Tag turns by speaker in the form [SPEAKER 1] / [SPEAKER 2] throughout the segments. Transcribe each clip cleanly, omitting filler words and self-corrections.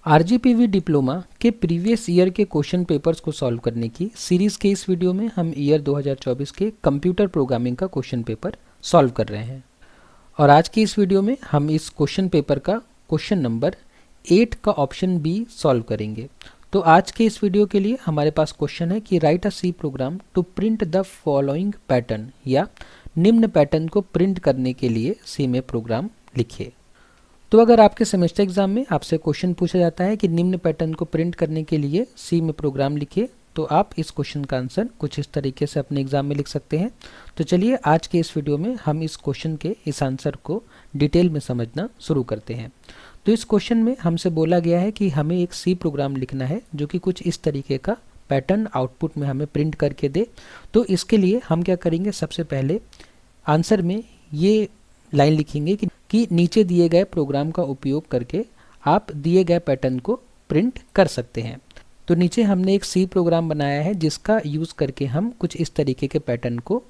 [SPEAKER 1] RGPV diploma के previous year के question papers को सॉल्व करने की सीरीज़ के इस वीडियो में हम ईयर 2024 के कंप्यूटर प्रोग्रामिंग का क्वेश्चन पेपर सॉल्व कर रहे हैं। और आज की इस वीडियो में हम इस क्वेश्चन पेपर का क्वेश्चन नंबर 8 का ऑप्शन बी सॉल्व करेंगे। तो आज के इस वीडियो के लिए हमारे पास क्वेश्चन है कि write a C program to print the following pattern, या निम्न पैटर्न को प्रिंट करने के लिए सी में प्रोग्राम लिखिए। तो अगर आपके सेमेस्टर एग्जाम में आपसे क्वेश्चन पूछा जाता है कि निम्न पैटर्न को प्रिंट करने के लिए सी में प्रोग्राम लिखिए, तो आप इस क्वेश्चन का आंसर कुछ इस तरीके से अपने एग्जाम में लिख सकते हैं। तो चलिए आज के इस वीडियो में हम इस क्वेश्चन के इस आंसर को डिटेल में समझना शुरू करते हैं। तो इस क्वेश्चन में हमसे बोला गया है कि हमें एक सी प्रोग्राम लिखना है जो कि कुछ इस तरीके का पैटर्न आउटपुट में हमें प्रिंट करके दे। तो इसके लिए हम क्या करेंगे, सबसे पहले आंसर में ये लाइन लिखेंगे कि नीचे दिए गए प्रोग्राम का उपयोग करके आप दिए गए पैटर्न को प्रिंट कर सकते हैं। तो नीचे हमने एक सी प्रोग्राम बनाया है जिसका यूज़ करके हम कुछ इस तरीके के पैटर्न को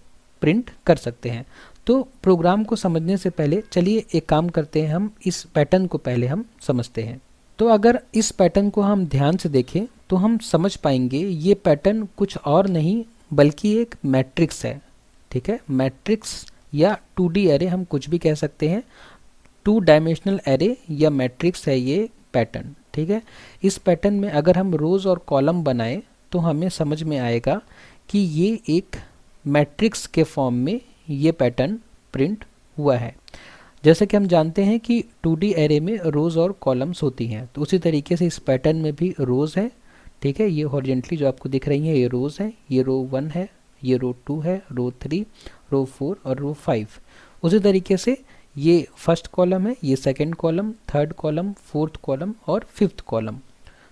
[SPEAKER 1] प्रिंट कर सकते हैं। तो प्रोग्राम को समझने से पहले चलिए एक काम करते हैं, हम इस पैटर्न को पहले हम समझते हैं। तो अगर इस पैटर्न को हम ध्यान से देखें तो हम समझ पाएंगे ये पैटर्न कुछ और नहीं बल्कि एक मैट्रिक्स है। ठीक है, मैट्रिक्स या 2D एरे हम कुछ भी कह सकते हैं। 2 डायमेंशनल एरे या मैट्रिक्स है ये पैटर्न। ठीक है, इस पैटर्न में अगर हम रोज और कॉलम बनाएं तो हमें समझ में आएगा कि ये एक मैट्रिक्स के फॉर्म में ये पैटर्न प्रिंट हुआ है। जैसे कि हम जानते हैं कि 2D एरे में रोज और कॉलम्स होती हैं, तो उसी तरीके से इस पैटर्न में भी रोज है। ठीक है, ये हॉरिजॉन्टली जो आपको दिख रही है ये रोज है, ये रो 1 है, ये रो 2 है, रो 3, रो 4 और रो 5। उसी तरीके से ये फर्स्ट कॉलम है, ये second column, third column, fourth column और फिफ्थ कॉलम।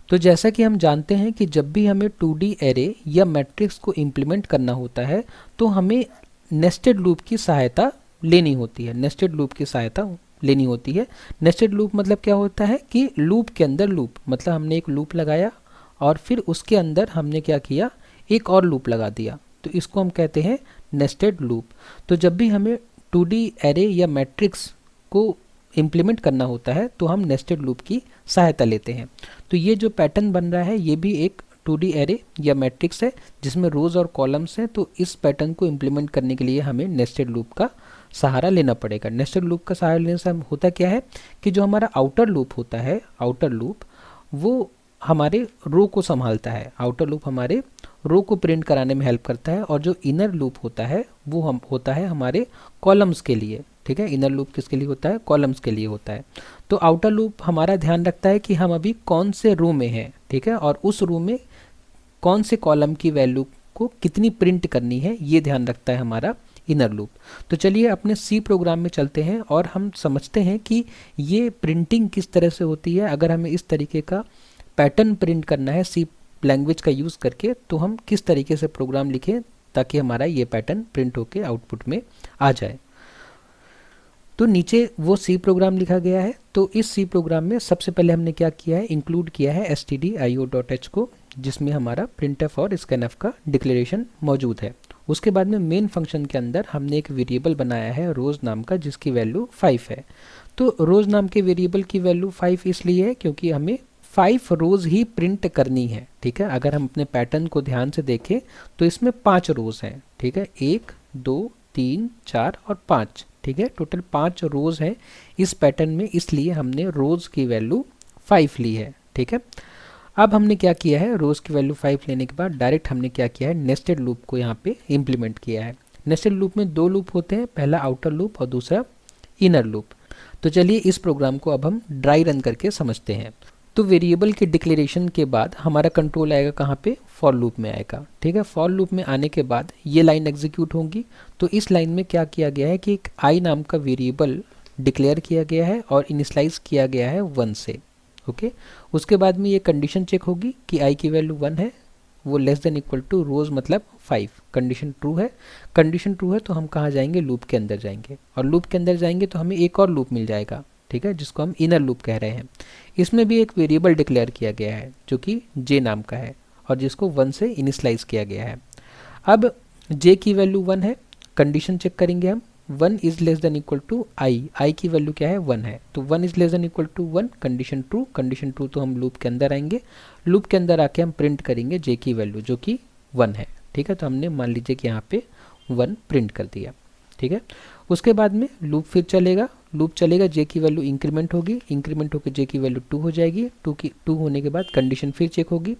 [SPEAKER 1] तो जैसा कि हम जानते हैं कि जब भी हमें 2D एरे या मैट्रिक्स को इम्प्लीमेंट करना होता है तो हमें नेस्टेड लूप की सहायता लेनी होती है। नेस्टेड लूप की सहायता लेनी होती है। नेस्टेड लूप मतलब क्या होता है कि लूप के अंदर लूप, मतलब हमने एक लूप लगाया और फिर उसके अंदर हमने क्या किया, एक और लूप लगा दिया, तो इसको हम कहते हैं नेस्टेड लूप। तो जब भी हमें 2D एरे या मैट्रिक्स को इम्प्लीमेंट करना होता है तो हम नेस्टेड लूप की सहायता लेते हैं। तो ये जो पैटर्न बन रहा है ये भी एक 2D एरे या मैट्रिक्स है जिसमें रोज और कॉलम्स हैं। तो इस पैटर्न को इम्प्लीमेंट करने के लिए हमें नेस्टेड लूप का सहारा लेना पड़ेगा। नेस्टेड लूप का सहारा लेने से होता क्या है कि जो हमारा आउटर लूप होता है, आउटर लूप वो हमारे रो को संभालता है। आउटर लूप हमारे रो को प्रिंट कराने में हेल्प करता है, और जो इनर लूप होता है वो होता है हमारे कॉलम्स के लिए। ठीक है, इनर लूप किसके लिए होता है, कॉलम्स के लिए होता है। तो आउटर लूप हमारा ध्यान रखता है कि हम अभी कौन से रो में हैं, ठीक है, और उस रो में कौन से कॉलम की वैल्यू को कितनी प्रिंट करनी है ये ध्यान रखता है हमारा इनर लूप। तो चलिए अपने सी प्रोग्राम में चलते हैं और हम समझते हैं कि ये प्रिंटिंग किस तरह से होती है। अगर हमें इस तरीके का पैटर्न प्रिंट करना है सी लैंग्वेज का यूज़ करके तो हम किस तरीके से प्रोग्राम लिखें ताकि हमारा ये पैटर्न प्रिंट होके आउटपुट में आ जाए। तो नीचे वो सी प्रोग्राम लिखा गया है। तो इस सी प्रोग्राम में सबसे पहले हमने क्या किया है, इंक्लूड किया है stdio.h को, जिसमें हमारा printf और scanf का डिक्लेरेशन मौजूद है। उसके बाद में मेन फंक्शन के अंदर हमने एक वेरिएबल बनाया है रोज नाम का जिसकी वैल्यू 5 है। तो रोज नाम के वेरिएबल की वैल्यू 5 इसलिए है क्योंकि हमें 5 रोज ही प्रिंट करनी है। ठीक है, अगर हम अपने पैटर्न को ध्यान से देखें तो इसमें 5 रोज हैं। ठीक है, 1 2 3 4 और 5। ठीक है, टोटल 5 रोज है इस पैटर्न में, इसलिए हमने रोज की वैल्यू 5 ली है। ठीक है, अब हमने क्या किया है, रोज की वैल्यू 5 लेने के बाद डायरेक्ट हमने क्या किया है, नेस्टेड लूप को यहाँ पे इम्प्लीमेंट किया है। नेस्टेड लूप में 2 लूप होते हैं, पहला आउटर लूप और दूसरा इनर लूप। तो चलिए इस प्रोग्राम को अब हम ड्राई रन करके समझते हैं। तो वेरिएबल के डिक्लेरेशन के बाद हमारा कंट्रोल आएगा कहाँ पे, फॉर लूप में आएगा। ठीक है, फॉर लूप में आने के बाद ये लाइन एग्जीक्यूट होगी। तो इस लाइन में क्या किया गया है कि एक आई नाम का वेरिएबल डिक्लेयर किया गया है और इनिशियलाइज किया गया है 1 से। ओके, उसके बाद में ये कंडीशन चेक होगी कि आई की वैल्यू 1 है, वो less than equal two rows मतलब 5। कंडीशन ट्रू है, कंडीशन ट्रू है तो हम कहाँ जाएंगे, लूप के अंदर जाएंगे, और लूप के अंदर जाएंगे तो हमें एक और लूप मिल जाएगा। ठीक है, जिसको हम इनर लूप कह रहे हैं। इसमें भी एक वेरिएबल डिक्लेयर किया गया है जो कि जे नाम का है और जिसको 1 से इनिशियलाइज किया गया है। अब जे की वैल्यू 1 है, कंडीशन चेक करेंगे हम 1 is less than equal to I की वैल्यू क्या है 1 है, तो 1 is less than equal to 1, condition true, condition true तो हम लूप के अंदर आएंगे, लूप के अंदर आके हम प्रिंट करेंगे जे की वैल्यू जो कि 1 है। ठीक है, तो हमने मान लीजिए कि यहाँ पे 1 प्रिंट कर दिया। ठीक है, उसके बाद में लूप फिर चलेगा, लूप चलेगा, जे की वैल्यू इंक्रीमेंट होगी, इंक्रीमेंट होकर जे की वैल्यू 2 हो जाएगी, 2 होने के बाद कंडीशन फिर चेक होगी,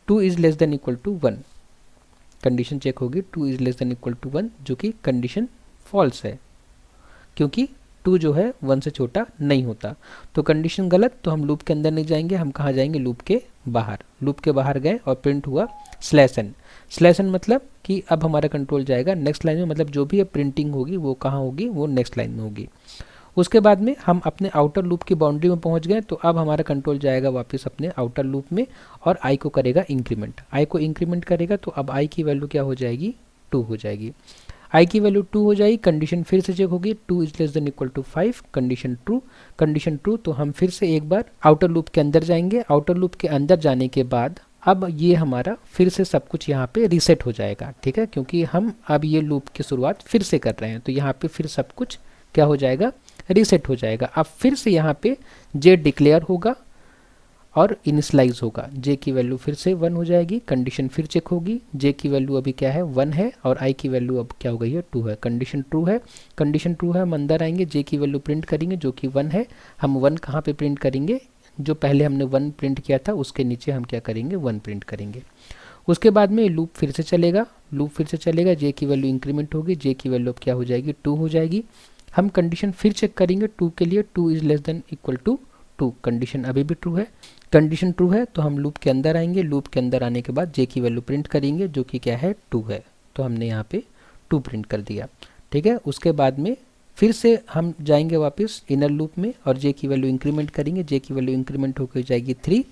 [SPEAKER 1] 2 is less than equal to 1, condition check होगी 2 is less than equal to 1 जो कि कंडीशन फॉल्स है, क्योंकि 2 जो है 1 से छोटा नहीं होता। तो कंडीशन गलत, तो हम लूप के अंदर नहीं जाएंगे, हम कहाँ जाएंगे, लूप के बाहर। लूप के बाहर गए और प्रिंट हुआ /n, /n मतलब कि अब हमारा कंट्रोल जाएगा नेक्स्ट लाइन में, मतलब जो भी अब प्रिंटिंग होगी वो कहाँ होगी, वो नेक्स्ट लाइन में होगी। उसके बाद में हम अपने आउटर लूप की बाउंड्री में पहुंच गए, तो अब हमारा कंट्रोल जाएगा वापस अपने आउटर लूप में और आई को करेगा इंक्रीमेंट, आई को इंक्रीमेंट करेगा, तो अब आई की वैल्यू क्या हो जाएगी, 2 हो जाएगी। आई की वैल्यू 2 हो जाएगी, कंडीशन फिर से चेक होगी, 2 is less than equal to 5, condition true, condition true, तो हम फिर से एक बार आउटर लूप के अंदर जाएंगे। आउटर लूप के अंदर जाने के बाद अब ये हमारा फिर से सब कुछ यहाँ पे रीसेट हो जाएगा। ठीक है, क्योंकि हम अब ये लूप की शुरुआत फिर से कर रहे हैं, तो यहाँ पे फिर सब कुछ क्या हो जाएगा, रीसेट हो जाएगा। अब फिर से यहाँ पे जे डिक्लेयर होगा और इनिशलाइज होगा, जे की वैल्यू फिर से 1 हो जाएगी, कंडीशन फिर चेक होगी, जे की वैल्यू अभी क्या है 1 है और आई की वैल्यू अब क्या हो गई है 2 है, कंडीशन ट्रू है, कंडीशन ट्रू है, हम अंदर आएंगे, जे की वैल्यू प्रिंट करेंगे जो कि 1 है, हम 1 कहाँ पे प्रिंट करेंगे, जो पहले हमने 1 प्रिंट किया था उसके नीचे हम क्या करेंगे 1 प्रिंट करेंगे। उसके बाद में लूप फिर से चलेगा, लूप फिर से चलेगा, जे की वैल्यू इंक्रीमेंट होगी, जे की वैल्यू अब क्या हो जाएगी 2 हो जाएगी, हम कंडीशन फिर चेक करेंगे 2 के लिए, 2 is less than equal to 2, condition अभी भी ट्रू है, कंडीशन ट्रू है, तो हम लूप के अंदर आएंगे, लूप के अंदर आने के बाद जे की वैल्यू प्रिंट करेंगे जो कि क्या है 2 है, तो हमने यहाँ पे 2 प्रिंट कर दिया। ठीक है, उसके बाद में फिर से हम जाएंगे वापस इनर लूप में और जे की वैल्यू इंक्रीमेंट करेंगे, जे की वैल्यू इंक्रीमेंट होकर जाएगी 3,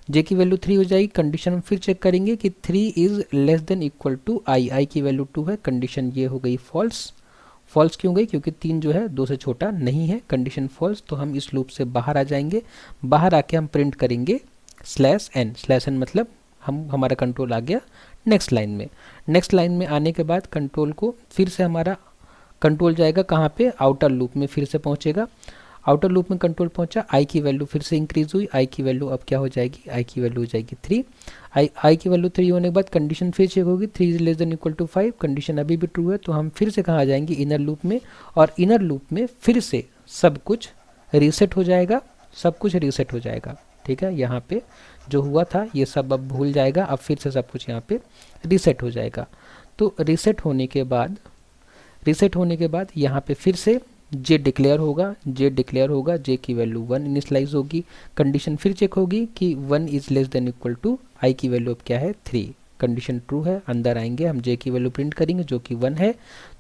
[SPEAKER 1] जे की वैल्यू 3 हो जाएगी, कंडीशन हम फिर चेक करेंगे कि 3 is less than equal to I की वैल्यू 2 है, कंडीशन ये हो गई फॉल्स, फॉल्स क्यों गई, क्योंकि 3 जो है 2 से छोटा नहीं है, कंडीशन फॉल्स, तो हम इस लूप से बाहर आ जाएंगे, बाहर आके हम प्रिंट करेंगे /n मतलब हमारा कंट्रोल आ गया नेक्स्ट लाइन में। नेक्स्ट लाइन में आने के बाद कंट्रोल को फिर से हमारा कंट्रोल जाएगा कहाँ पे, आउटर लूप में फिर से पहुँचेगा, आउटर लूप में कंट्रोल पहुंचा, आई की वैल्यू फिर से इंक्रीज हुई, आई की वैल्यू अब क्या हो जाएगी, आई की वैल्यू हो जाएगी 3, आई की वैल्यू 3 होने के बाद कंडीशन फिर चेक होगी, 3 is less than equal to 5, condition अभी भी ट्रू है, तो हम फिर से कहाँ आ जाएंगे इनर लूप में और इनर लूप में फिर से सब कुछ रीसेट हो जाएगा, सब कुछ रीसेट हो जाएगा। ठीक है, यहाँ पे जो हुआ था ये सब अब भूल जाएगा, अब फिर से सब कुछ यहाँ पे रीसेट हो जाएगा। तो रीसेट होने के बाद यहाँ पे फिर से जे डिक्लेयर होगा, जे की वैल्यू 1 इनिशलाइज होगी, कंडीशन फिर चेक होगी कि 1 is less than equal to I की वैल्यू अब क्या है 3, कंडीशन ट्रू है, अंदर आएंगे हम जे की वैल्यू प्रिंट करेंगे जो कि 1 है,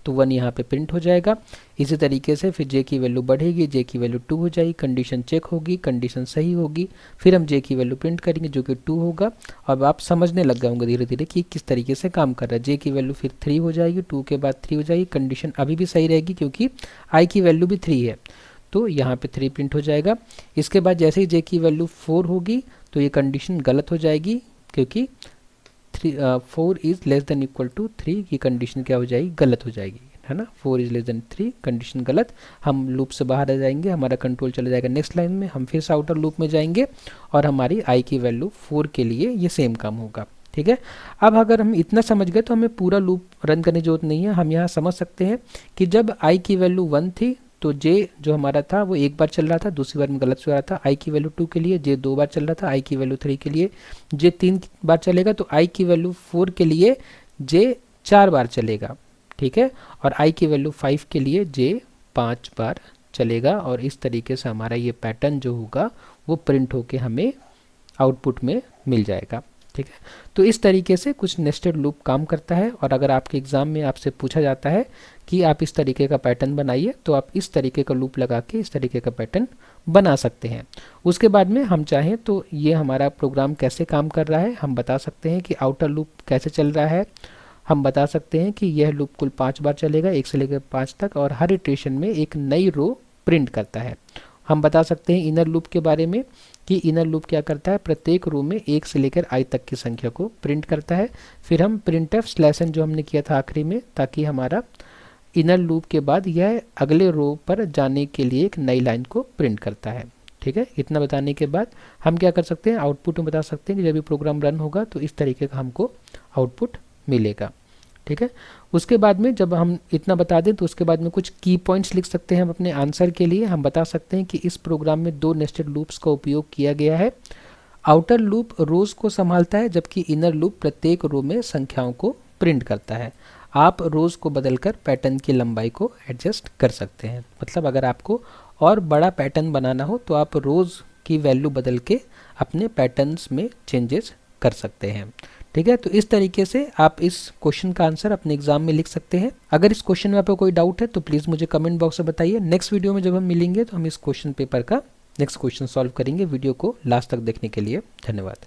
[SPEAKER 1] तो 1 यहाँ पे प्रिंट हो जाएगा। इसी तरीके से फिर जे की वैल्यू बढ़ेगी, जे की वैल्यू 2 हो जाएगी, कंडीशन चेक होगी, कंडीशन सही होगी, फिर हम जे की वैल्यू प्रिंट करेंगे जो कि 2 होगा। अब आप समझने लग गए होंगे धीरे धीरे कि किस तरीके से काम कर रहा है। जे की वैल्यू फिर 3 हो जाएगी, 2 के बाद 3 हो जाएगी, कंडीशन अभी भी सही रहेगी क्योंकि आई की वैल्यू भी 3 है, तो यहाँ पे 3 प्रिंट हो जाएगा। इसके बाद जैसे ही जे की वैल्यू 4 होगी तो ये कंडीशन गलत हो जाएगी क्योंकि 4 is less than equal to 3 की कंडीशन क्या हो जाएगी, गलत हो जाएगी, है ना, 4 इज लेस देन 3 कंडीशन गलत, हम लूप से बाहर आ जाएंगे, हमारा कंट्रोल चला जाएगा नेक्स्ट लाइन में, हम फिर से आउटर लूप में जाएंगे और हमारी आई की वैल्यू 4 के लिए ये सेम काम होगा। ठीक है, अब अगर हम इतना समझ गए तो हमें पूरा लूप रन करने की जरूरत नहीं है, हम यहाँ समझ सकते हैं कि जब आई की वैल्यू 1 थी तो जे जो हमारा था वो एक बार चल रहा था, दूसरी बार में गलत से हो रहा था, आई की वैल्यू 2 के लिए जे 2 बार चल रहा था, आई की वैल्यू 3 के लिए जे 3 बार चलेगा, तो आई की वैल्यू 4 के लिए जे 4 बार चलेगा। ठीक है, और आई की वैल्यू 5 के लिए जे 5 बार चलेगा, और इस तरीके से हमारा ये पैटर्न जो होगा वो प्रिंट होके हमें आउटपुट में मिल जाएगा। ठीक है, तो इस तरीके से कुछ नेस्टेड लूप काम करता है, और अगर आपके एग्जाम में आपसे पूछा जाता है कि आप इस तरीके का पैटर्न बनाइए तो आप इस तरीके का लूप लगा के इस तरीके का पैटर्न बना सकते हैं। उसके बाद में हम चाहें तो ये हमारा प्रोग्राम कैसे काम कर रहा है हम बता सकते हैं कि आउटर लूप कैसे चल रहा है, हम बता सकते हैं कि यह लूप कुल 5 बार चलेगा 1 से लेकर 5 तक, और हर इटरेशन में एक नई रो प्रिंट करता है। हम बता सकते हैं इनर लूप के बारे में कि इनर लूप क्या करता है, प्रत्येक रो में 1 से लेकर i तक की संख्या को प्रिंट करता है। फिर हम printf/n जो हमने किया था आखिरी में, ताकि हमारा इनर लूप के बाद यह अगले रो पर जाने के लिए एक नई लाइन को प्रिंट करता है। ठीक है, इतना बताने के बाद हम क्या कर सकते हैं, आउटपुट में बता सकते हैं कि जब भी प्रोग्राम रन होगा तो इस तरीके का हमको आउटपुट मिलेगा। ठीक है, उसके बाद में जब हम इतना बता दें तो उसके बाद में कुछ की पॉइंट्स लिख सकते हैं हम अपने आंसर के लिए। हम बता सकते हैं कि इस प्रोग्राम में 2 नेस्टेड लूप्स का उपयोग किया गया है। आउटर लूप रोज को संभालता है जबकि इनर लूप प्रत्येक रो में संख्याओं को प्रिंट करता है। आप रोज को बदलकर पैटर्न की लंबाई को एडजस्ट कर सकते हैं। मतलब अगर आपको और बड़ा पैटर्न बनाना हो तो आप रोज की वैल्यू बदल के अपने पैटर्न्स में चेंजेस कर सकते हैं। ठीक है, तो इस तरीके से आप इस क्वेश्चन का आंसर अपने एग्जाम में लिख सकते हैं। अगर इस क्वेश्चन में आपको कोई डाउट है तो प्लीज़ मुझे कमेंट बॉक्स में बताइए। नेक्स्ट वीडियो में जब हम मिलेंगे तो हम इस क्वेश्चन पेपर का नेक्स्ट क्वेश्चन सॉल्व करेंगे। वीडियो को लास्ट तक देखने के लिए धन्यवाद।